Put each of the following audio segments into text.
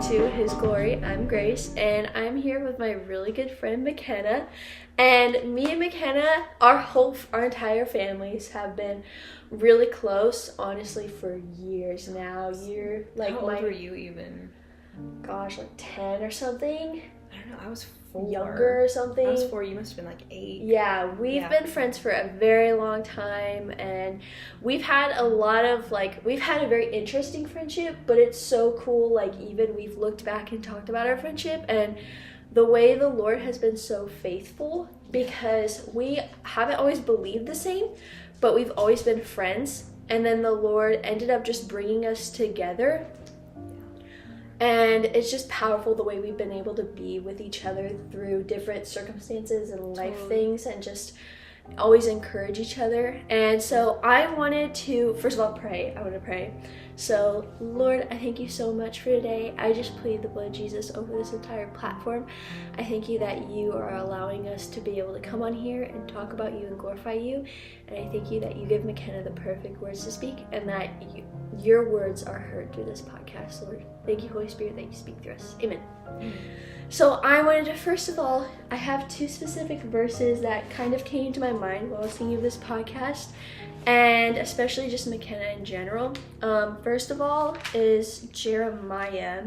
to His Glory. I'm Grace, and I'm here with my really good friend Makenna. And me and Makenna, our entire families have been really close, honestly, for years now. How old were you even? Gosh, like 10 or something. I don't know. I was 4. Younger or something. I was 4. You must have been like 8. Yeah, we've been friends for a very long time, and we've had we've had a very interesting friendship, but it's so cool, even we've looked back and talked about our friendship and the way the Lord has been so faithful, because we haven't always believed the same, but we've always been friends, and then the Lord ended up just bringing us together. And it's just powerful the way we've been able to be with each other through different circumstances and life things, and just always encourage each other. And so I wanted to, first of all, pray. I want to pray. So, Lord, I thank you so much for today. I just plead the blood of Jesus over this entire platform. I thank you that you are allowing us to be able to come on here and talk about you and glorify you. And I thank you that you give Makenna the perfect words to speak, and that your words are heard through this podcast, Lord. Thank you, Holy Spirit, that you speak through us. Amen. So I wanted to, first of all, I have 2 specific verses that kind of came to my mind while I was thinking of this podcast, and especially just Makenna in general. First of all is Jeremiah,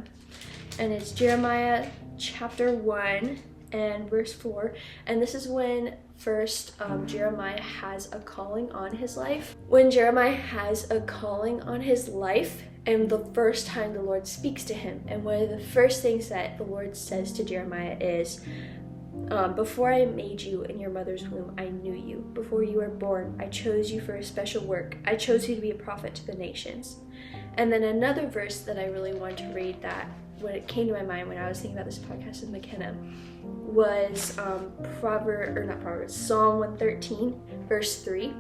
and it's Jeremiah chapter 1 and verse 4, and this is when first Jeremiah has a calling on his life. When Jeremiah has a calling on his life, and the first time the Lord speaks to him, and one of the first things that the Lord says to Jeremiah is, before I made you in your mother's womb, I knew you. Before you were born, I chose you for a special work. I chose you to be a prophet to the nations. And then another verse that I really wanted to read, that when it came to my mind when I was thinking about this podcast with Makenna, was Psalm 113, verse 3.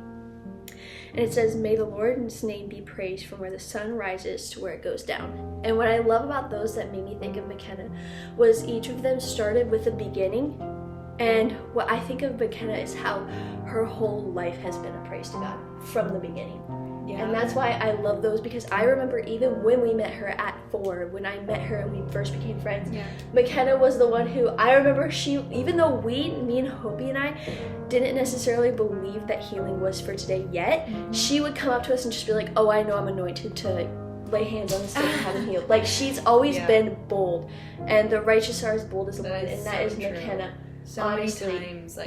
And it says, may the Lord's name be praised from where the sun rises to where it goes down. And what I love about those that made me think of Makenna was each of them started with a beginning. And what I think of Makenna is how her whole life has been a praise to God from the beginning. Yeah. And that's why I love those, because I remember even when we met her at 4, when I met her and we first became friends, Makenna was the one who, I remember even though me and Hopi and I didn't necessarily believe that healing was for today yet, she would come up to us and just be like, oh, I know I'm anointed to lay hands on the sick and have them healed. Like, she's always been bold, and the righteous are as bold as the lion, and that is Makenna. So honestly, many times,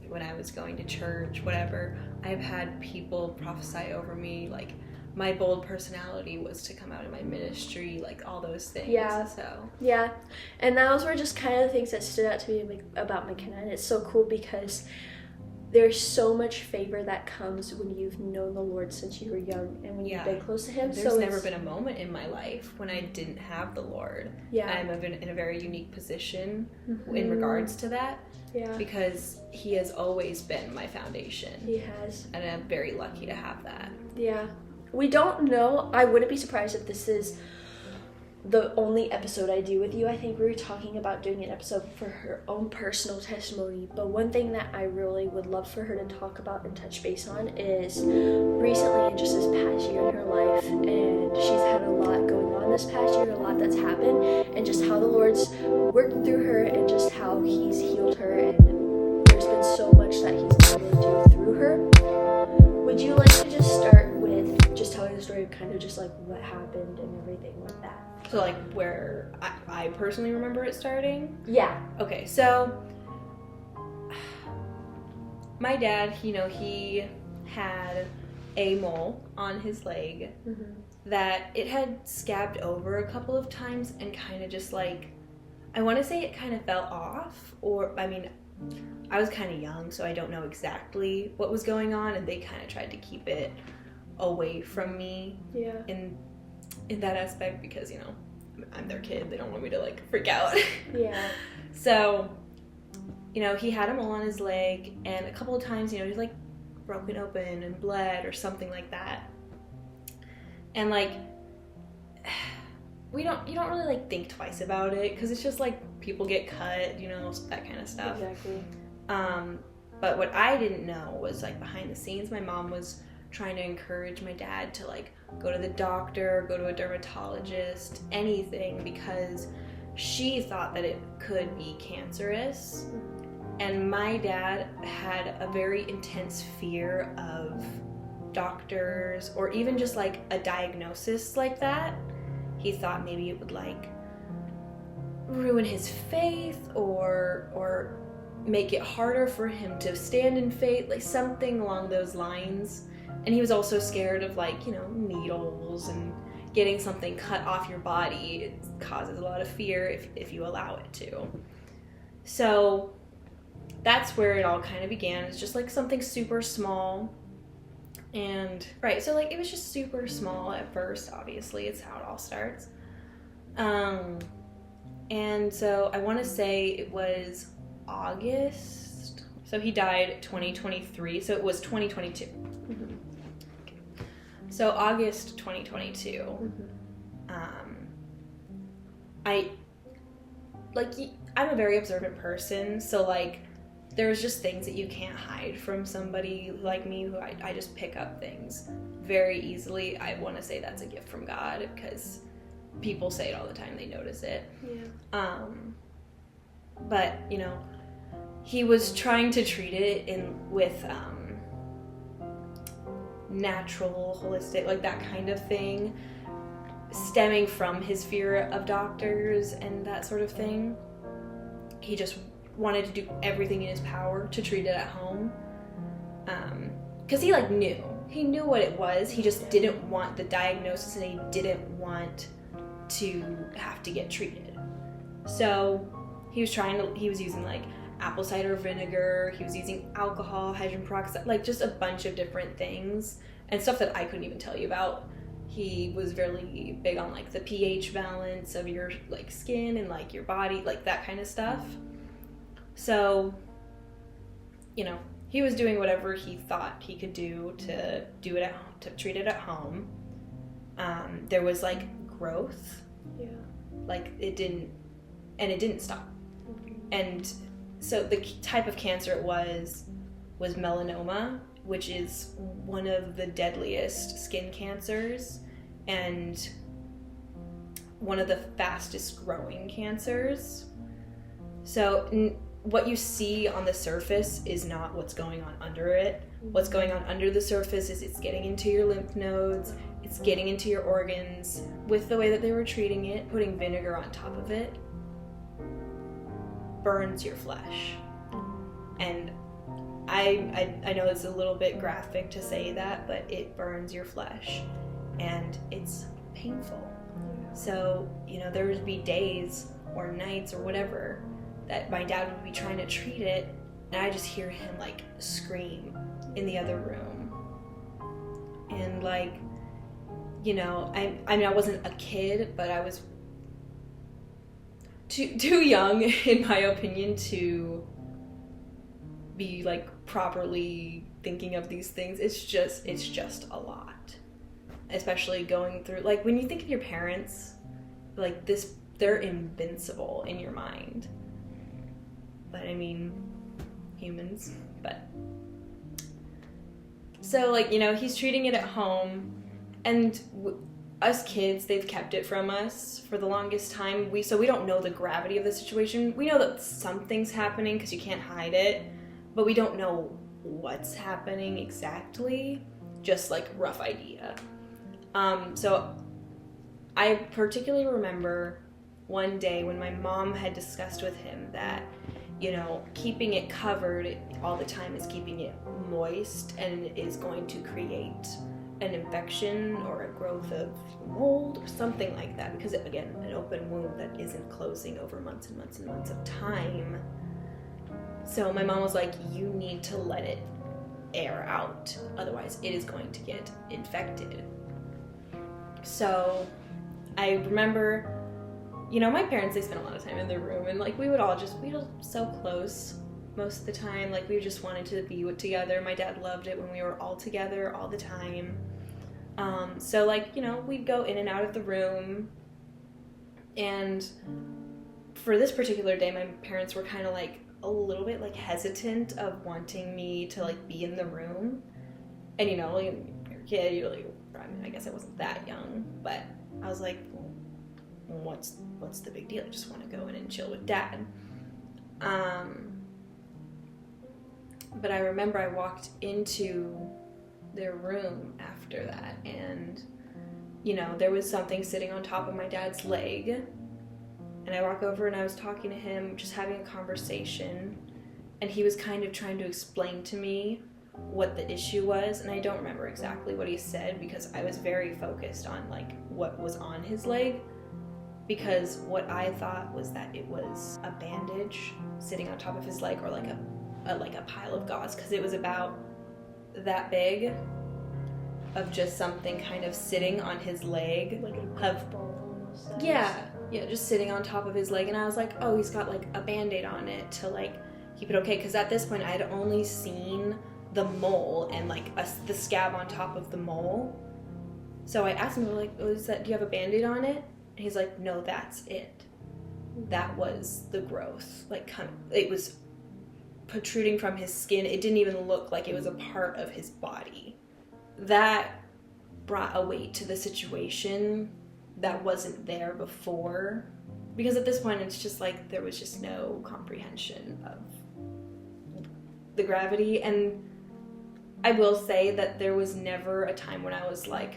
when I was going to church, whatever, I've had people prophesy over me, like, my bold personality was to come out in my ministry, like, all those things. Yeah. Yeah. And those were just kind of the things that stood out to me about Makenna. And it's so cool because there's so much favor that comes when you've known the Lord since you were young and when you've been close to Him. There's never been a moment in my life when I didn't have the Lord. Yeah. I'm in a very unique position in regards to that. Yeah. Because He has always been my foundation. He has. And I'm very lucky to have that. Yeah. We don't know. I wouldn't be surprised if this is the only episode I do with you. I think we were talking about doing an episode for her own personal testimony, but one thing that I really would love for her to talk about and touch base on is recently, just this past year in her life, and she's had a lot going on this past year, a lot that's happened, and just how the Lord's worked through her, and just how He's healed her, and there's been so much that He's been able to do through her. Would you like to just start with just telling the story of kind of just like what happened and everything like that? So, like, where I personally remember it starting? Yeah. Okay, so my dad, he had a mole on his leg that it had scabbed over a couple of times and kind of just like, I want to say it kind of fell off, or, I mean, I was kind of young, so I don't know exactly what was going on, and they kind of tried to keep it away from me in that aspect, because, I'm their kid. They don't want me to, like, freak out. Yeah. So, he had a mole on his leg, and a couple of times, he's, like, broken open and bled or something like that. And, like, you don't really, like, think twice about it, because it's just, like, people get cut, that kind of stuff. Exactly. But what I didn't know was, like, behind the scenes, my mom was trying to encourage my dad to, like, go to the doctor, go to a dermatologist, anything, because she thought that it could be cancerous. And my dad had a very intense fear of doctors, or even just like a diagnosis like that. He thought maybe it would like ruin his faith, or make it harder for him to stand in faith, like something along those lines. And he was also scared of like, you know, needles and getting something cut off your body. It causes a lot of fear if you allow it to. So that's where it all kind of began. It's just like something super small. And right, so like it was just super small at first, obviously. It's how it all starts. And so I want to say it was August. So he died 2023, so it was 2022. Mm-hmm. Okay. So August 2022. Mm-hmm. I'm a very observant person, so like there's just things that you can't hide from somebody like me, who I just pick up things very easily. I want to say that's a gift from God, because people say it all the time, they notice it. Yeah. But you know, he was trying to treat it with natural, holistic, like that kind of thing, stemming from his fear of doctors and that sort of thing. He just wanted to do everything in his power to treat it at home, because he like knew what it was. He just didn't want the diagnosis, and he didn't want to have to get treated. So he was using like apple cider vinegar, he was using alcohol, hydrogen peroxide, like just a bunch of different things and stuff that I couldn't even tell you about. He was really big on like the pH balance of your like skin and like your body, like that kind of stuff. So, you know, he was doing whatever he thought he could do to treat it at home. There was like growth. Yeah. Like it didn't stop. Mm-hmm. And so the type of cancer it was melanoma, which is one of the deadliest skin cancers and one of the fastest growing cancers. So what you see on the surface is not what's going on under it. What's going on under the surface is it's getting into your lymph nodes, it's getting into your organs. With the way that they were treating it, putting vinegar on top of it burns your flesh. And I know it's a little bit graphic to say that, but it burns your flesh and it's painful. So, you know, there would be days or nights or whatever that my dad would be trying to treat it, and I just hear him like scream in the other room. And like, you know, I mean I wasn't a kid, but I was too young in my opinion to be like properly thinking of these things. It's just a lot, especially going through, like, when you think of your parents like this, they're invincible in your mind. But I mean, humans. But so, like, you know, he's treating it at home, and us kids, they've kept it from us for the longest time. So we don't know the gravity of the situation. We know that something's happening because you can't hide it, but we don't know what's happening exactly, just like rough idea. So I particularly remember one day when my mom had discussed with him that, you know, keeping it covered all the time is keeping it moist, and it is going to create an infection or a growth of mold or something like that, because again, an open wound that isn't closing over months and months and months of time. So my mom was like, you need to let it air out, otherwise it is going to get infected. So I remember, you know, my parents, they spent a lot of time in their room, and like we were so close most of the time. Like we just wanted to be together. My dad loved it when we were all together all the time. So like, you know, we'd go in and out of the room, and for this particular day, my parents were kind of like a little bit like hesitant of wanting me to like be in the room. And you know, like, you're a kid, you're like, I mean, I guess I wasn't that young, but I was like, well, what's the big deal? I just want to go in and chill with Dad. But I remember I walked into their room after that, and, you know, there was something sitting on top of my dad's leg, and I walk over and I was talking to him, just having a conversation, and he was kind of trying to explain to me what the issue was, and I don't remember exactly what he said because I was very focused on, like, what was on his leg, because what I thought was that it was a bandage sitting on top of his leg, or like a pile of gauze, because it was about that big of just something kind of sitting on his leg, like a ball almost. Yeah, just sitting on top of his leg, and I was like, oh, he's got like a band-aid on it to like keep it okay, because at this point I had only seen the mole and like the scab on top of the mole. So I asked him, like, oh, do you have a band-aid on it? And he's like, no, that's it. That was the growth. Like, it was protruding from his skin. It didn't even look like it was a part of his body. That brought a weight to the situation that wasn't there before, because at this point it's just like there was just no comprehension of the gravity. And I will say that there was never a time when I was like,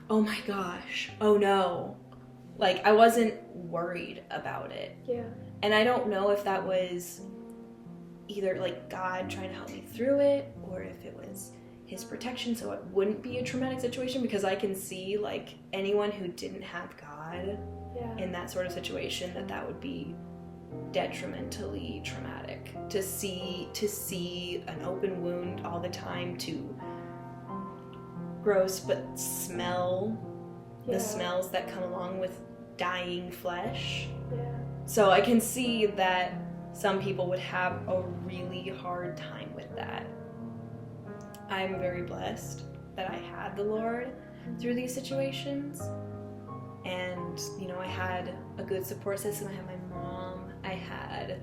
oh my gosh, oh no. Like, I wasn't worried about it. Yeah. And I don't know if that was either like God trying to help me through it, or if it was his protection so it wouldn't be a traumatic situation, because I can see like anyone who didn't have God in that sort of situation, that would be detrimentally traumatic. To see an open wound all the time, to gross but smell the smells that come along with dying flesh. So I can see that some people would have a really hard time with that. I'm very blessed that I had the Lord through these situations. And, you know, I had a good support system. I had my mom. I had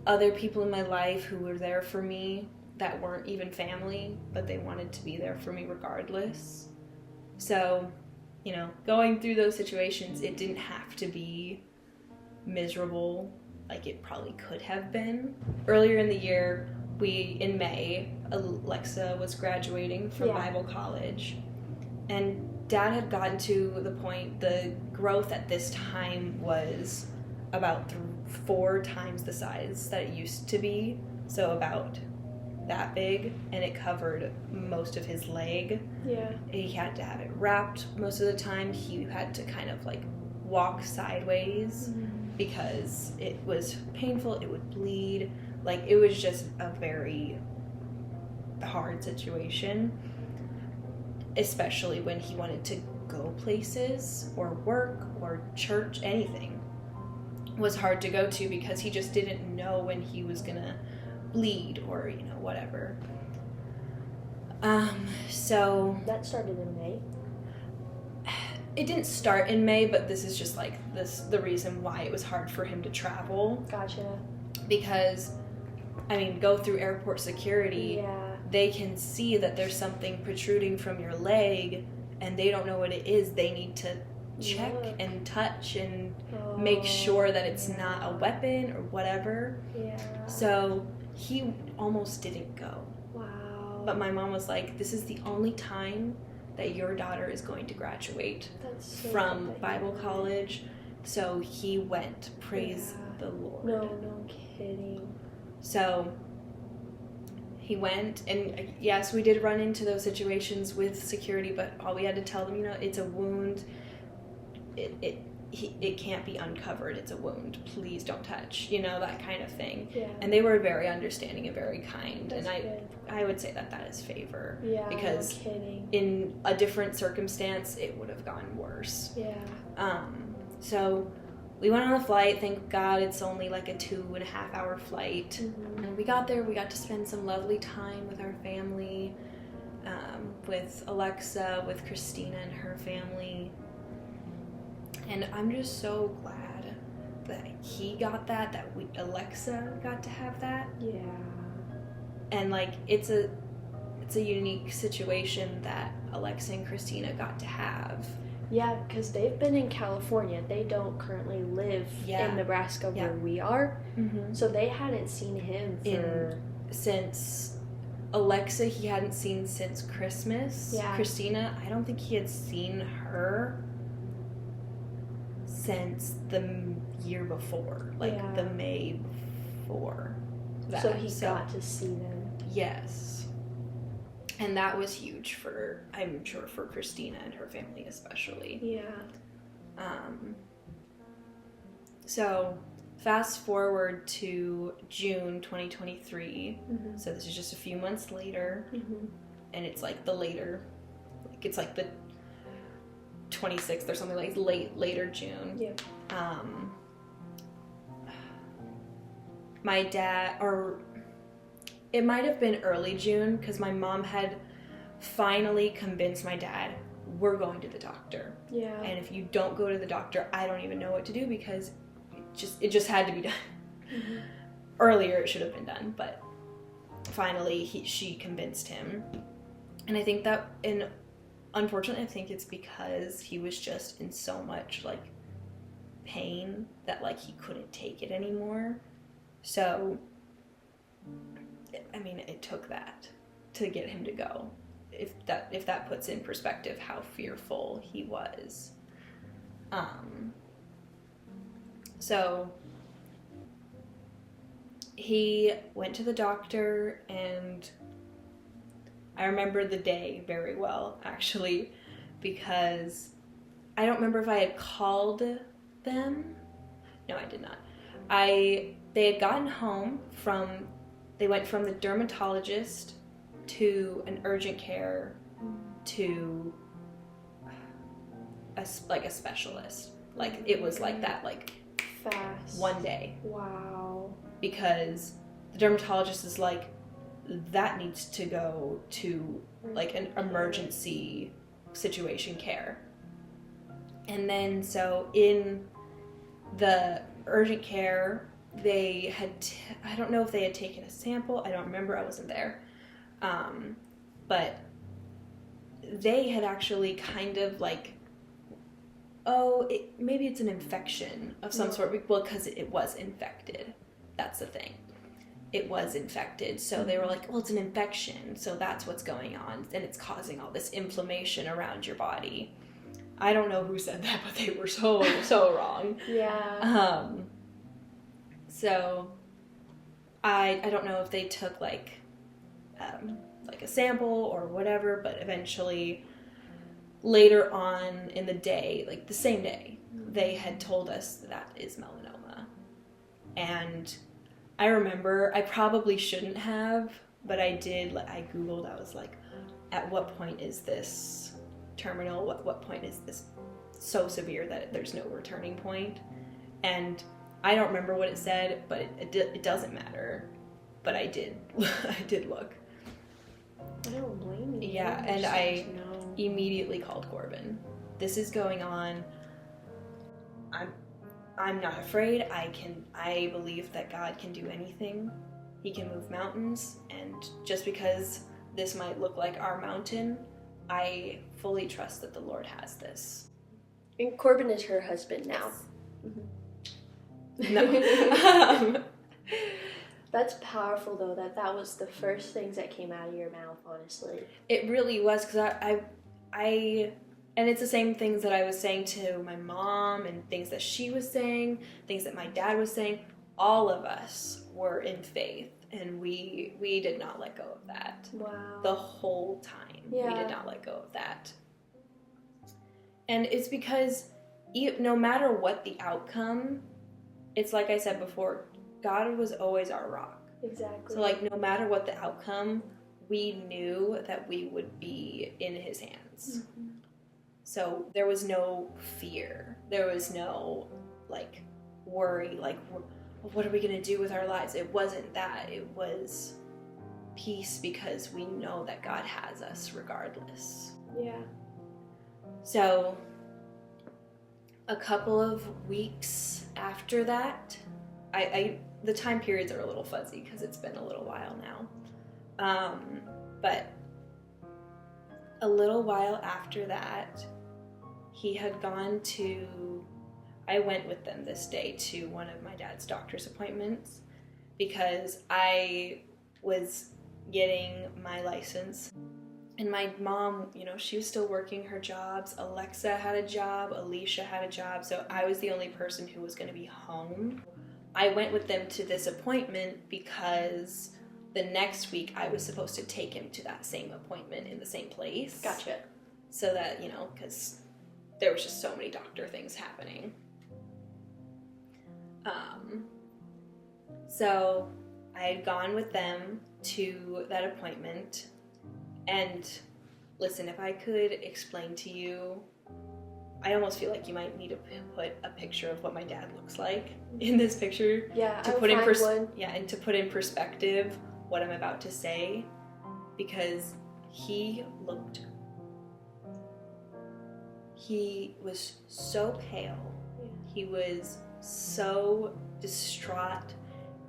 other people in my life who were there for me that weren't even family, but they wanted to be there for me regardless. So, you know, going through those situations, it didn't have to be miserable like it probably could have been. Earlier in the year, in May, Alexa was graduating from Bible college, and Dad had gotten to the point, the growth at this time was about 4 times the size that it used to be, so about that big, and it covered most of his leg. He had to have it wrapped most of the time. He had to kind of like walk sideways because it was painful, it would bleed. Like, it was just a very hard situation, especially when he wanted to go places or work or church. Anything was hard to go to because he just didn't know when he was gonna bleed or, you know, whatever. So that started in May. It didn't start in May, but this is just like the reason why it was hard for him to travel. Gotcha. Because, I mean, go through airport security, they can see that there's something protruding from your leg, and they don't know what it is. They need to check and touch and make sure that it's not a weapon or whatever. So he almost didn't go. Wow. But my mom was like, this is the only time that your daughter is going to graduate from Bible college. So he went. Praise the Lord. No kidding. So he went, and yes, we did run into those situations with security, but all we had to tell them, you know, it's a wound. It can't be uncovered. It's a wound. Please don't touch. You know, that kind of thing. And they were very understanding and very kind. That's and good. I would say that is favor. Because no kidding. In a different circumstance, it would have gone worse. So we went on the flight. Thank God it's only like a 2.5 hour flight. And we got there. We got to spend some lovely time with our family, with Alexa, with Christina and her family. And I'm just so glad that he got that Alexa got to have that. And like, it's it's a unique situation that Alexa and Christina got to have. Yeah, because they've been in California. They don't currently live in Nebraska where we are. Mm-hmm. So they hadn't seen him since Alexa, he hadn't seen since Christmas. Yeah. Christina, I don't think he had seen her since the year before, the May before. So he got to see them. Yes. And that was huge I'm sure, for Christina and her family especially. Yeah. So, fast forward to June 2023. Mm-hmm. So this is just a few months later. Mm-hmm. And it's like the 26th or something, like later June. Yeah. My dad, or it might have been early June, because my mom had finally convinced my dad, we're going to the doctor. Yeah. And if you don't go to the doctor, I don't even know what to do, because it just had to be done. Mm-hmm. Earlier it should have been done, but finally she convinced him. And I think that, unfortunately, I think it's because he was just in so much pain that he couldn't take it anymore. So, I mean, it took that to get him to go. If that puts in perspective how fearful he was. So he went to the doctor, and I remember the day very well, actually, because I don't remember if I had called them. No, I did not. They had gotten home they went from the dermatologist to an urgent care to a specialist. It was like that, fast. One day. Wow. Because the dermatologist is that needs to go to an emergency situation care. And then so in the urgent care, they had I don't know if they had taken a sample. I don't remember. I wasn't there. But they had actually kind of maybe it's an infection of some sort. Well, because it was infected. That's the thing. It was infected. So they were well, it's an infection. So that's what's going on. And it's causing all this inflammation around your body. I don't know who said that, but they were so wrong. Yeah. So I don't know if they took a sample or whatever, but eventually later on in the day, the same day, they had told us that is melanoma. And I remember, I probably shouldn't have, but I did, I Googled, I was at what point is this terminal? What point is this so severe that there's no returning point? And I don't remember what it said, but it doesn't matter. But I did look. I don't blame you. Yeah, and I immediately called Corbin. This is going on. I'm not afraid. I believe that God can do anything. He can move mountains, and just because this might look like our mountain, I fully trust that the Lord has this. And Corbin is her husband now. Yes. Mm-hmm. No. That's powerful, though, that was the first things that came out of your mouth, honestly. It really was, because I and it's the same things that I was saying to my mom, and things that she was saying, things that my dad was saying. All of us were in faith, and we did not let go of that. Wow. The whole time. Yeah. We did not let go of that. And it's because no matter what the outcome, it's like I said before, God was always our rock. Exactly. So no matter what the outcome, we knew that we would be in his hands. Mm-hmm. So there was no fear. There was no worry, what are we going to do with our lives? It wasn't that. It was peace, because we know that God has us regardless. Yeah. So a couple of weeks after that, the time periods are a little fuzzy because it's been a little while now. But a little while after that, he had gone to, I went with them this day to one of my dad's doctor's appointments because I was getting my license. And my mom, you know, she was still working her jobs. Alexa had a job, Alicia had a job, so I was the only person who was going to be home. I went with them to this appointment because the next week I was supposed to take him to that same appointment in the same place. Gotcha. So that, you know, because there was just so many doctor things happening. So I had gone with them to that appointment. And listen, if I could explain to you, I almost feel like you might need to put a picture of what my dad looks like in this picture. Yeah, to put in and to put in perspective what I'm about to say, because he was so pale. Yeah. He was so distraught,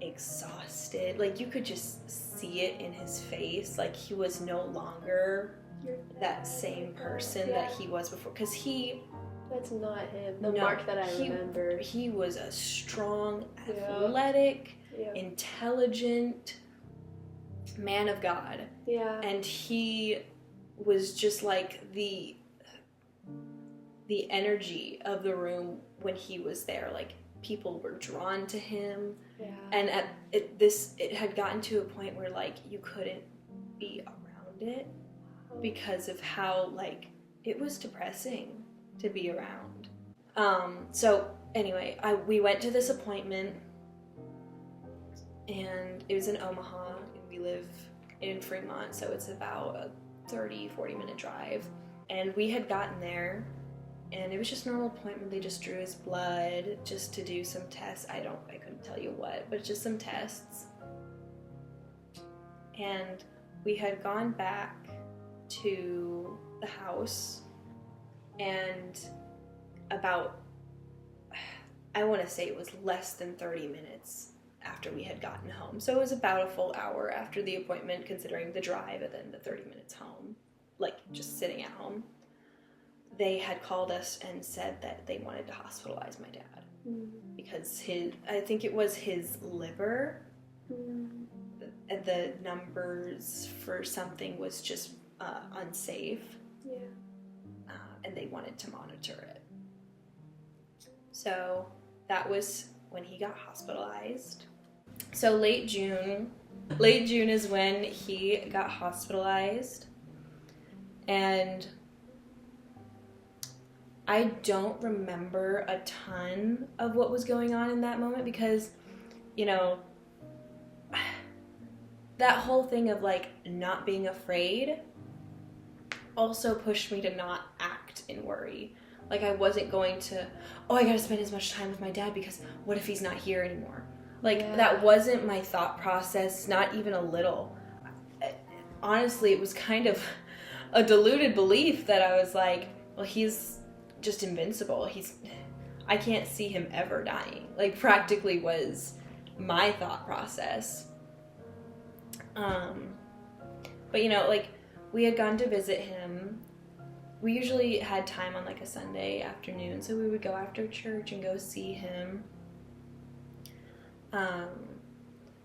exhausted. Like, you could just see it in his face. Like, he was no longer that same person that he was before. Because that's not him. The Mark that I remember. He was a strong, athletic, intelligent man of God. Yeah. And he was just like the energy of the room when he was there. Like, people were drawn to him. Yeah. And it had gotten to a point where, like, you couldn't be around it because of how, like, it was depressing to be around. So anyway, we went to this appointment, and it was in Omaha, and we live in Fremont, so it's about a 30-40 minute drive. And we had gotten there, and it was just a normal appointment. They just drew his blood just to do some tests. I couldn't tell you what, but just some tests. And we had gone back to the house, and about, I want to say it was less than 30 minutes after we had gotten home. So it was about a full hour after the appointment, considering the drive and then the 30 minutes home, like just sitting at home. They had called us and said that they wanted to hospitalize my dad because I think it was his liver. The numbers for something was just unsafe. Yeah. And they wanted to monitor it. So that was when he got hospitalized. So late June is when he got hospitalized. And I don't remember a ton of what was going on in that moment because, you know, that whole thing of, like, not being afraid also pushed me to not act and worry. Like, I wasn't going to, I gotta spend as much time with my dad because what if he's not here anymore? Like, that wasn't my thought process, not even a little. Honestly, it was kind of a deluded belief that I was like, well, he's just invincible. I can't see him ever dying. Like, practically was my thought process. But, you know, like, we had gone to visit him. We usually had time on, like, a Sunday afternoon, so we would go after church and go see him.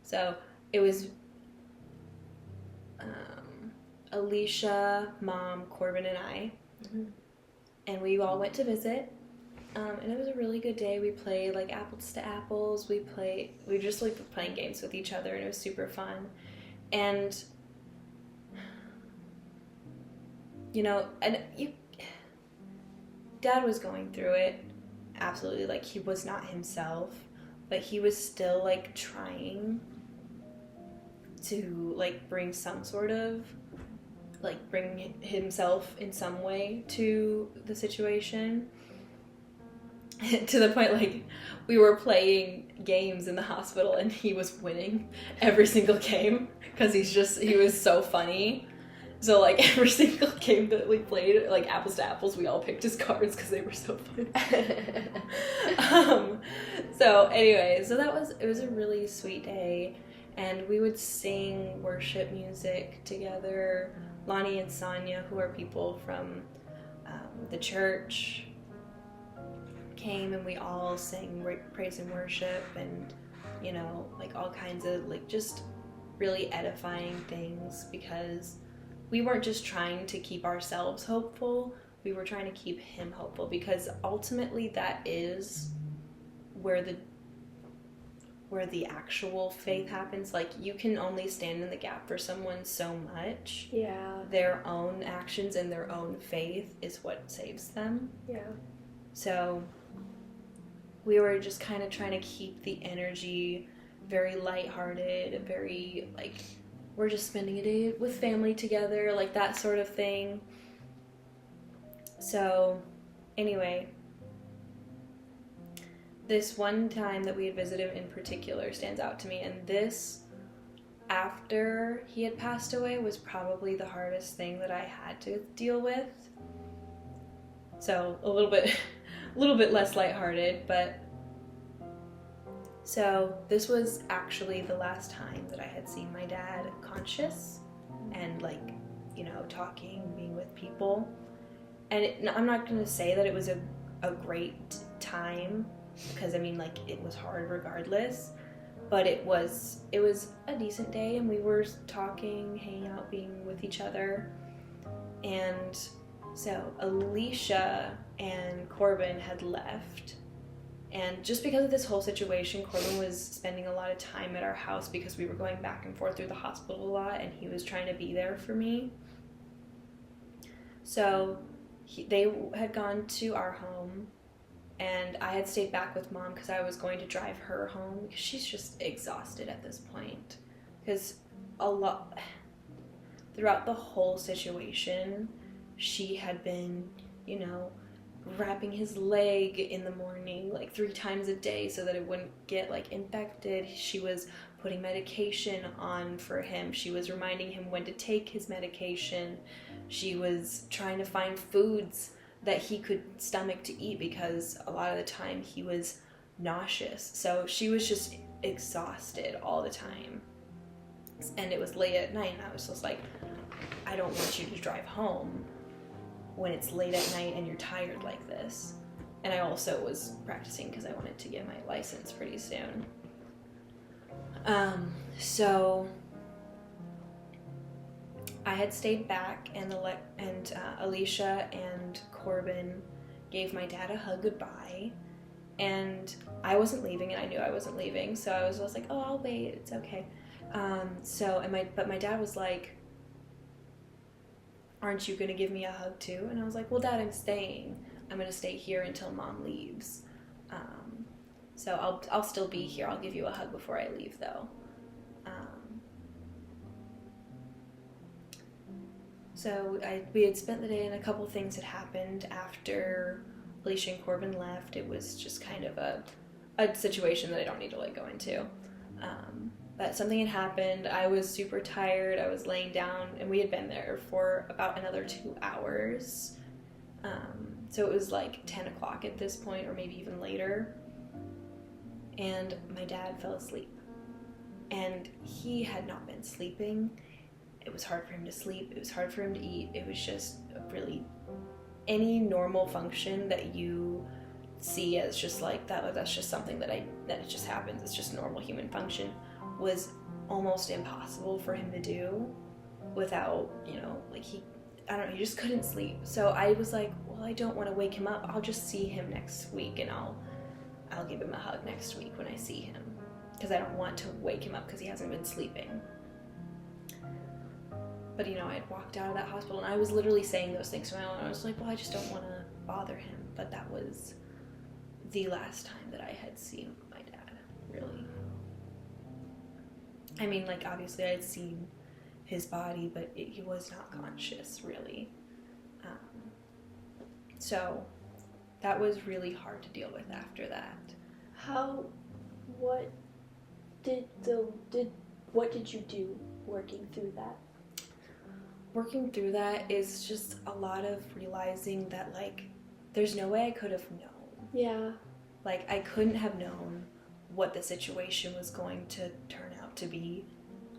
So it was Alicia, Mom, Corbin, and I. Mm-hmm. And we all went to visit. And it was a really good day. We played, like, apples to apples. We just, like, playing games with each other, and it was super fun. And, you know, Dad was going through it, absolutely. Like, he was not himself, but he was still, like, trying to, like, bring some sort of, like, bring himself in some way to the situation. To the point, like, we were playing games in the hospital and he was winning every single game because he was so funny. So, like, every single game that we played, like, apples to apples, we all picked his cards because they were so funny. So anyway, it was a really sweet day, and we would sing worship music together. Lonnie and Sonia, who are people from the church, came, and we all sang praise and worship, and you know, like all kinds of like just really edifying things, because we weren't just trying to keep ourselves hopeful, we were trying to keep him hopeful, because ultimately that is where the actual faith happens. Like, you can only stand in the gap for someone so much. Yeah. Their own actions and their own faith is what saves them. Yeah. So we were just kind of trying to keep the energy very lighthearted, very like, we're just spending a day with family together, like that sort of thing. So anyway, this one time that we had visited in particular stands out to me, and this, after he had passed away, was probably the hardest thing that I had to deal with. So a little bit less lighthearted, but so this was actually the last time that I had seen my dad conscious and like, you know, talking, being with people. And I'm not going to say that it was a great time, because I mean, like, it was hard regardless, but it was a decent day, and we were talking, hanging out, being with each other. And so Alicia and Corbin had left, and just because of this whole situation, Corbin was spending a lot of time at our house because we were going back and forth through the hospital a lot, and he was trying to be there for me. So they had gone to our home, and I had stayed back with Mom because I was going to drive her home, because she's just exhausted at this point. Because throughout the whole situation, she had been, you know, wrapping his leg in the morning like 3 times a day so that it wouldn't get like infected. She was putting medication on for him. She was reminding him when to take his medication. She was trying to find foods that he could stomach to eat, because a lot of the time he was nauseous. So she was just exhausted all the time. And it was late at night, and I was just like, I don't want you to drive home when it's late at night and you're tired like this. And I also was practicing because I wanted to get my license pretty soon. So I had stayed back, and Alicia and Corbin gave my dad a hug goodbye, and I wasn't leaving, and I knew I wasn't leaving, so I was just like, oh, I'll wait, it's okay. But my dad was like, aren't you gonna give me a hug too? And I was like, well, Dad, I'm staying. I'm gonna stay here until Mom leaves. So I'll still be here. I'll give you a hug before I leave, though. So we had spent the day, and a couple things had happened after Alicia and Corbin left. It was just kind of a situation that I don't need to like go into. But something had happened. I was super tired. I was laying down, and we had been there for about another 2 hours. So it was like 10 o'clock at this point, or maybe even later. And my dad fell asleep. And he had not been sleeping. It was hard for him to sleep. It was hard for him to eat. It was just really any normal function that you see as just like that's just something that it just happens. It's just normal human function, was almost impossible for him to do without, you know, like he just couldn't sleep. So I was like, well, I don't want to wake him up. I'll just see him next week, and I'll give him a hug next week when I see him, because I don't want to wake him up because he hasn't been sleeping. But, you know, I had walked out of that hospital, and I was literally saying those things to my own. I was like, well, I just don't want to bother him. But that was the last time that I had seen my dad, really. I mean, like, obviously I had seen his body, but he was not conscious, really. So that was really hard to deal with after that. What did you do working through that? Working through that is just a lot of realizing that, like, there's no way I could have known. Yeah. Like, I couldn't have known what the situation was going to turn out to be.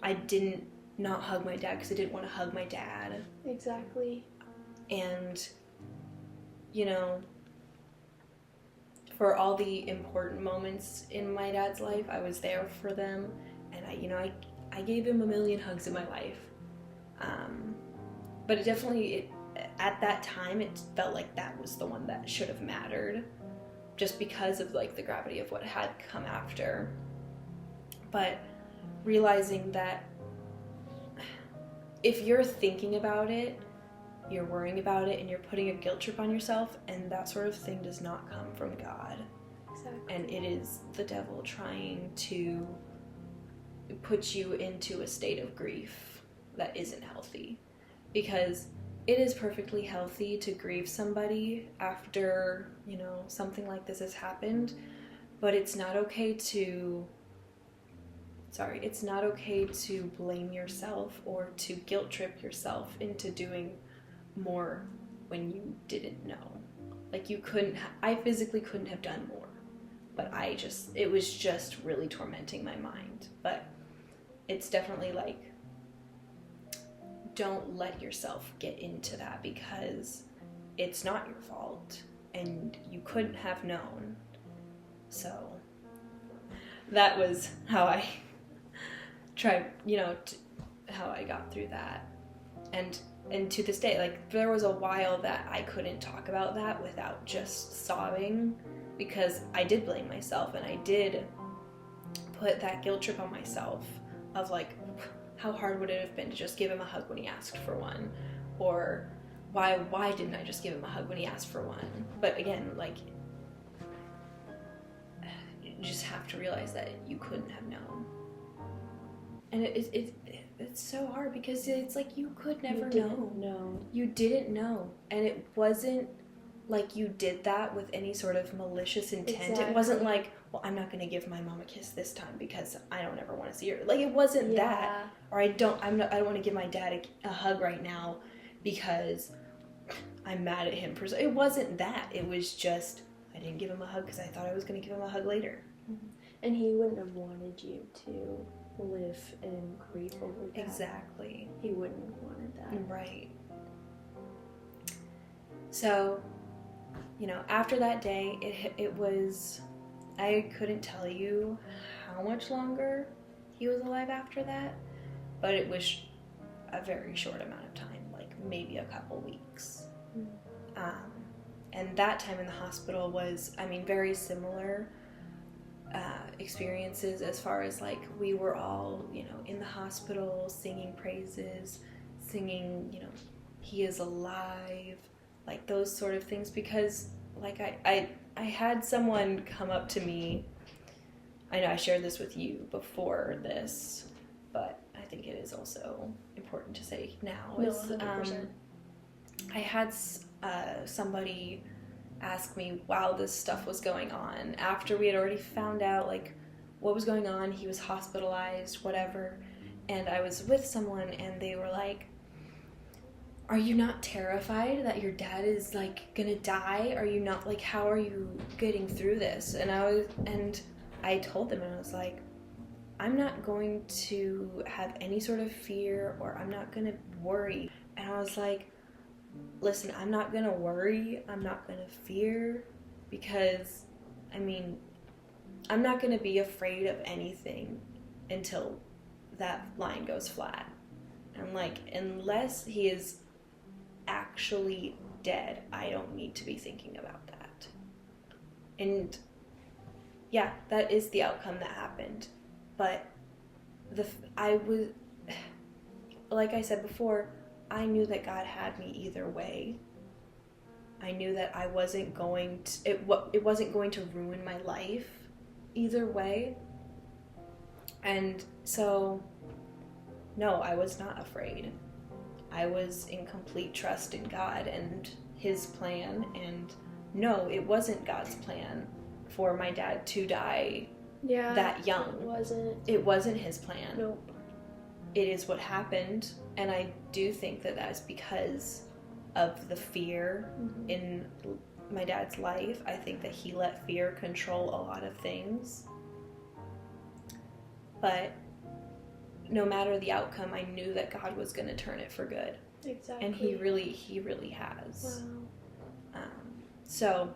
I didn't not hug my dad because I didn't want to hug my dad. Exactly. And, you know, for all the important moments in my dad's life, I was there for them. And I gave him a million hugs in my life. But it definitely, at that time, it felt like that was the one that should have mattered, just because of like the gravity of what had come after. But realizing that if you're thinking about it, you're worrying about it, and you're putting a guilt trip on yourself, and that sort of thing does not come from God. Exactly. And it is the devil trying to put you into a state of grief that isn't healthy. Because it is perfectly healthy to grieve somebody after, you know, something like this has happened, but it's not okay to blame yourself or to guilt trip yourself into doing more when you didn't know. Like, I physically couldn't have done more, but it was just really tormenting my mind. But it's definitely like, don't let yourself get into that, because it's not your fault and you couldn't have known. So that was how I tried, how I got through that. And to this day, like, there was a while that I couldn't talk about that without just sobbing, because I did blame myself, and I did put that guilt trip on myself of like, how hard would it have been to just give him a hug when he asked for one? Or why didn't I just give him a hug when he asked for one? But again, like, you just have to realize that you couldn't have known. And it's so hard, because it's like, you could never know. You didn't know. And it wasn't like you did that with any sort of malicious intent. Exactly. It wasn't like, well, I'm not going to give my mom a kiss this time because I don't ever want to see her. Like, it wasn't that. Or I don't want to give my dad a hug right now because I'm mad at him. It wasn't that. It was just, I didn't give him a hug because I thought I was going to give him a hug later. Mm-hmm. And he wouldn't have wanted you to live in grief over that. Exactly. He wouldn't have wanted that. Right. So, after that day, it was, I couldn't tell you how much longer he was alive after that, but it was a very short amount of time, like maybe a couple weeks. Mm. And that time in the hospital was, very similar experiences, as far as like, we were all, in the hospital singing praises, singing, he is alive, like those sort of things, because like I had someone come up to me. I know I shared this with you before this, but I think it is also important to say now. No, 100%. I had somebody ask me while this stuff was going on, after we had already found out like what was going on, he was hospitalized, whatever, and I was with someone, and they were like, are you not terrified that your dad is like gonna die? Are you not, like, how are you getting through this? And I told them, and I was like, I'm not going to have any sort of fear, or I'm not gonna worry. And I was like, listen, I'm not gonna worry, I'm not gonna fear, because I'm not gonna be afraid of anything until that line goes flat. I'm like, unless he is actually dead, I don't need to be thinking about that. And yeah, that is the outcome that happened. But I was, like I said before, I knew that God had me either way. I knew that I wasn't going to, it wasn't going to ruin my life either way. And so, no, I was not afraid. I was in complete trust in God and his plan, and no, it wasn't God's plan for my dad to die that young. It wasn't his plan. Nope. It is what happened, and I do think that that's because of the fear in my dad's life. I think that he let fear control a lot of things. But no matter the outcome, I knew that God was going to turn it for good. Exactly. And he really has. Wow. So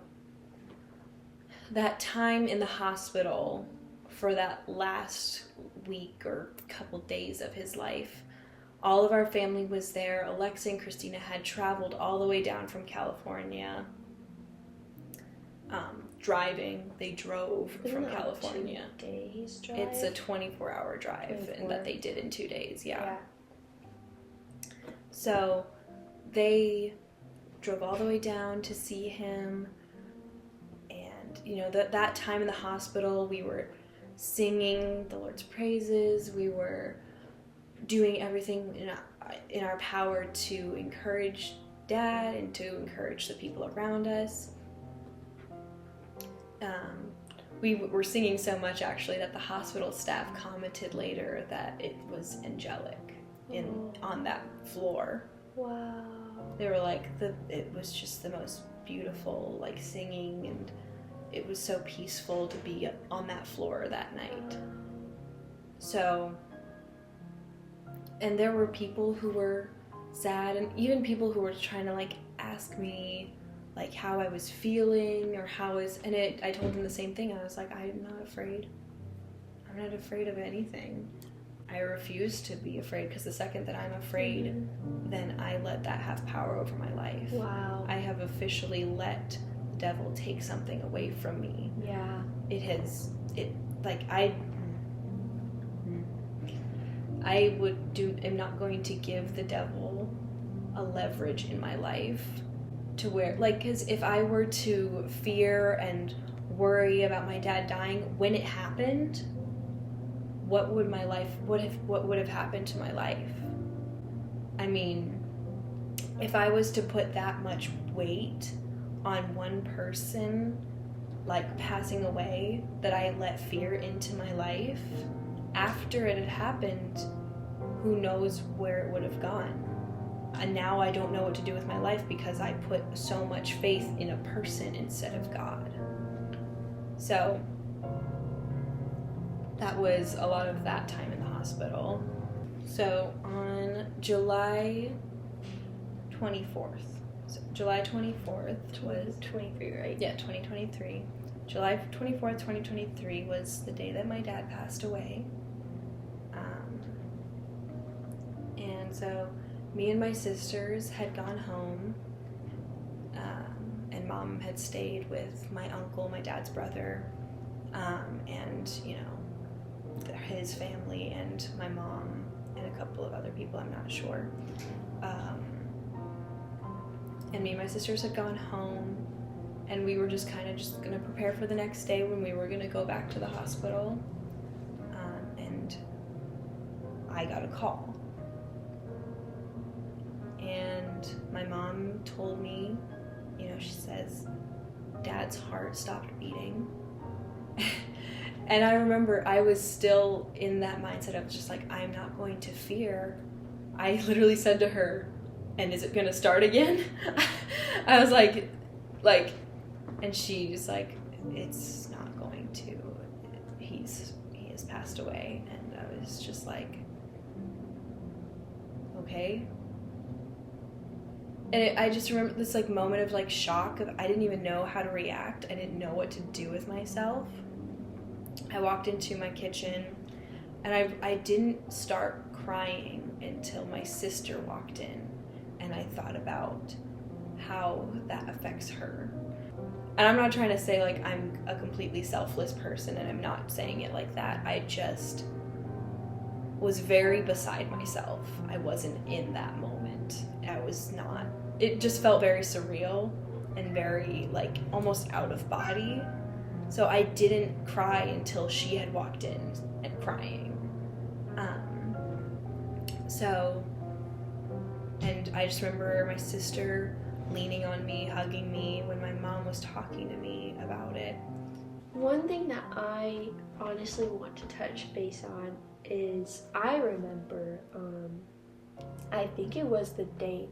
that time in the hospital for that last week or couple days of his life, all of our family was there. Alexa and Christina had traveled all the way down from California. Driving, they drove from California. 2 days drive? It's a 24-hour drive and that they did in 2 days, yeah. So they drove all the way down to see him, and that time in the hospital, we were singing the Lord's praises. We were doing everything in our power to encourage Dad and to encourage the people around us. We were singing so much, actually, that the hospital staff commented later that it was angelic on that floor. Wow. They were like, it was just the most beautiful, like, singing, and it was so peaceful to be on that floor that night. So, and there were people who were sad, and even people who were trying to, like, ask me, like, how I was feeling, or I told them the same thing. I was like, I'm not afraid. I'm not afraid of anything. I refuse to be afraid, because the second that I'm afraid, then I let that have power over my life. Wow. I have officially let the devil take something away from me. Yeah. I'm not going to give the devil a leverage in my life to where, like, because if I were to fear and worry about my dad dying when it happened, what would have happened to my life? I mean, if I was to put that much weight on one person, like, passing away, that I let fear into my life, after it had happened, who knows where it would have gone. And now I don't know what to do with my life because I put so much faith in a person instead of God. So that was a lot of that time in the hospital. So on July 24th was 23, right? Yeah, 2023. July 24th, 2023 was the day that my dad passed away. And so me and my sisters had gone home, and Mom had stayed with my uncle, my dad's brother, and, his family, and my mom, and a couple of other people, I'm not sure. And me and my sisters had gone home, and we were just kind of going to prepare for the next day when we were going to go back to the hospital. And I got a call. And my mom told me, she says, Dad's heart stopped beating. And I remember I was still in that mindset of just like, I'm not going to fear. I literally said to her, and is it going to start again? I was like, and she's like, it's not going to. He has passed away. And I was just like, okay. And I just remember this like moment of like shock. I didn't even know how to react. I didn't know what to do with myself. I walked into my kitchen, and I didn't start crying until my sister walked in, and I thought about how that affects her. And I'm not trying to say like I'm a completely selfless person, and I'm not saying it like that. I just was very beside myself. I wasn't in that moment. I was not. It just felt very surreal and very like almost out of body. So I didn't cry until she had walked in and crying. And I just remember my sister leaning on me, hugging me when my mom was talking to me about it. One thing that I honestly want to touch base on is I remember, I think it was the day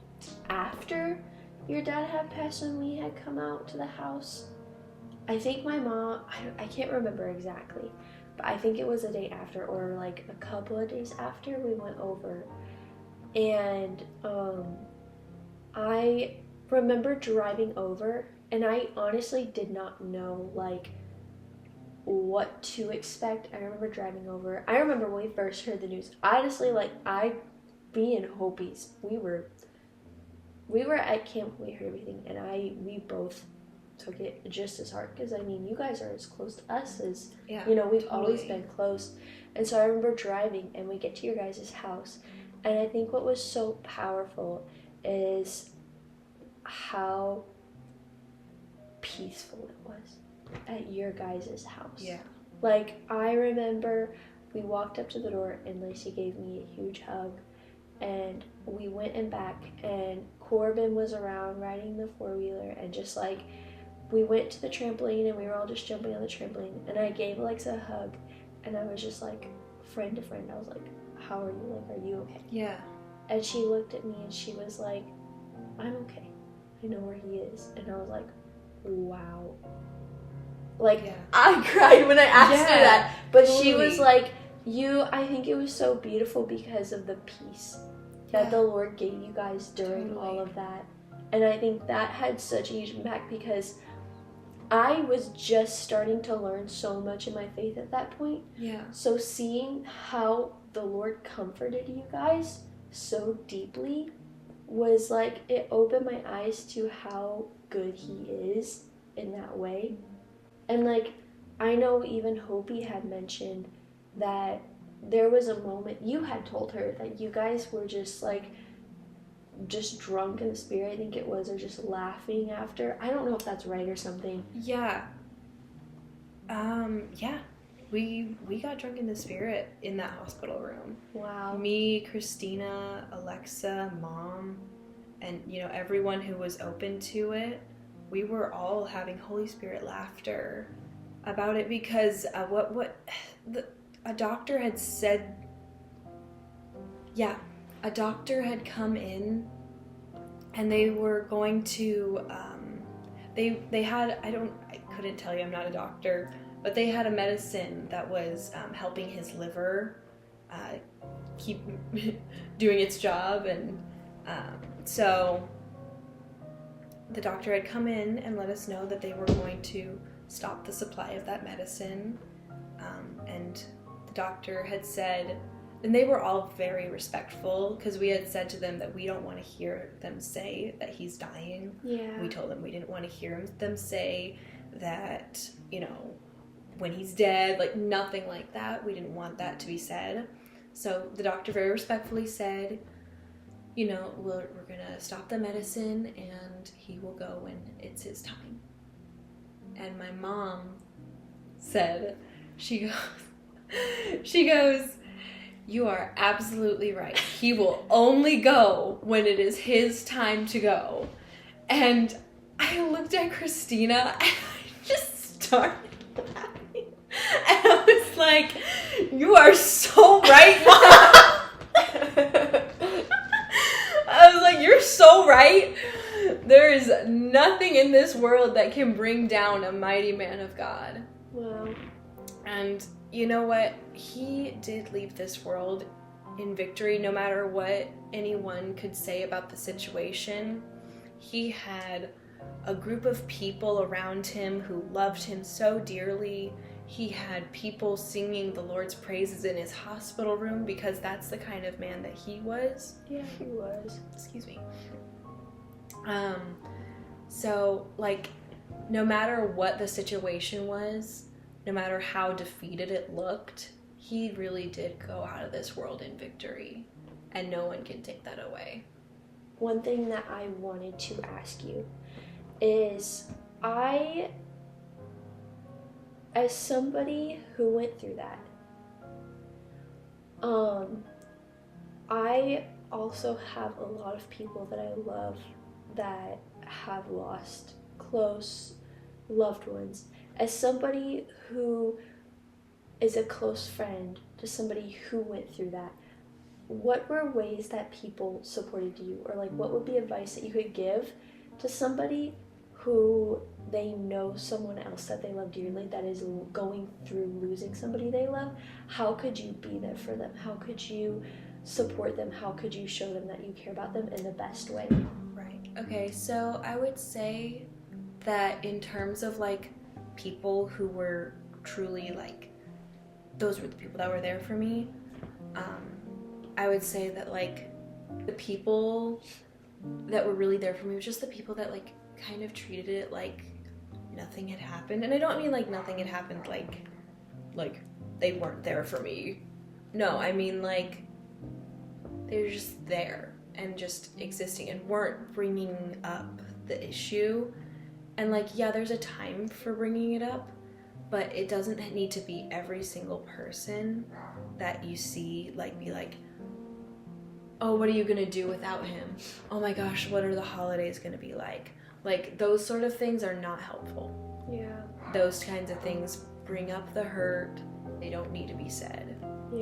after your dad had passed when we had come out to the house. I think my mom, I can't remember exactly, but I think it was a day after, or like a couple of days after we went over. And I remember driving over, and I honestly did not know like what to expect. I remember driving over. I remember when we first heard the news. Honestly, like me and Hopies, we were at camp when we heard everything, and we both took it just as hard, because I mean, you guys are as close to us as, we've totally. always been close. And so I remember driving, and we get to your guys' house, and I think what was so powerful is how peaceful it was at your guys' house. Yeah. Like, I remember we walked up to the door, and Lacey gave me a huge hug, and we went in back, and Corbin was around riding the four-wheeler, and just like, we went to the trampoline, and we were all just jumping on the trampoline, and I gave Alexa a hug, and I was just like, friend to friend, I was like, how are you? Like, are you okay? Yeah. And she looked at me, and she was like, I'm okay. I know where he is. And I was like, wow. Like, Yeah. I cried when I asked her that, but totally. She was like, I think it was so beautiful because of the peace that the Lord gave you guys during all of that. And I think that had such a huge impact, because I was just starting to learn so much in my faith at that point. Yeah. So seeing how the Lord comforted you guys so deeply was like, it opened my eyes to how good he is in that way. And like, I know even Hopi had mentioned that there was a moment, you had told her that you guys were just like, just drunk in the spirit, I think it was, or just laughing after. I don't know if that's right or something. Yeah. Yeah. We got drunk in the spirit in that hospital room. Wow. Me, Christina, Alexa, Mom, and everyone who was open to it. We were all having Holy Spirit laughter about it, because a doctor had said. Yeah. A doctor had come in, and they were going to, they had, I couldn't tell you, I'm not a doctor, but they had a medicine that was helping his liver keep doing its job, and so the doctor had come in and let us know that they were going to stop the supply of that medicine, and the doctor had said, and they were all very respectful, because we had said to them that we don't want to hear them say that he's dying. Yeah. We told them we didn't want to hear them say that, when he's dead, like nothing like that. We didn't want that to be said. So the doctor very respectfully said, we're going to stop the medicine, and he will go when it's his time. And my mom said, she goes, you are absolutely right. He will only go when it is his time to go. And I looked at Christina, and I just started laughing. And I was like, you are so right, Mom. I was like, you're so right. There is nothing in this world that can bring down a mighty man of God. Wow. And you know what? He did leave this world in victory, no matter what anyone could say about the situation. He had a group of people around him who loved him so dearly. He had people singing the Lord's praises in his hospital room, because that's the kind of man that he was. Yeah, he was. Excuse me. So, like, no matter what the situation was, no matter how defeated it looked, he really did go out of this world in victory, and no one can take that away. One thing that I wanted to ask you is, as somebody who went through that, I also have a lot of people that I love that have lost close loved ones. As somebody who is a close friend to somebody who went through that, what were ways that people supported you? Or like, what would be advice that you could give to somebody who they know someone else that they love dearly that is going through losing somebody they love, how could you be there for them? How could you support them? How could you show them that you care about them in the best way? Right. Okay, so I would say that in terms of like people who were truly like, those were the people that were there for me, I would say that like the people that were really there for me was just the people that like kind of treated it like nothing had happened. And I don't mean like nothing had happened like they weren't there for me. No, I mean like they were just there and just existing and weren't bringing up the issue. And like, yeah, there's a time for bringing it up, but it doesn't need to be every single person that you see like be like, oh, what are you gonna do without him? Oh my gosh, what are the holidays gonna be like? Like, those sort of things are not helpful. Yeah. Those kinds of things bring up the hurt. They don't need to be said.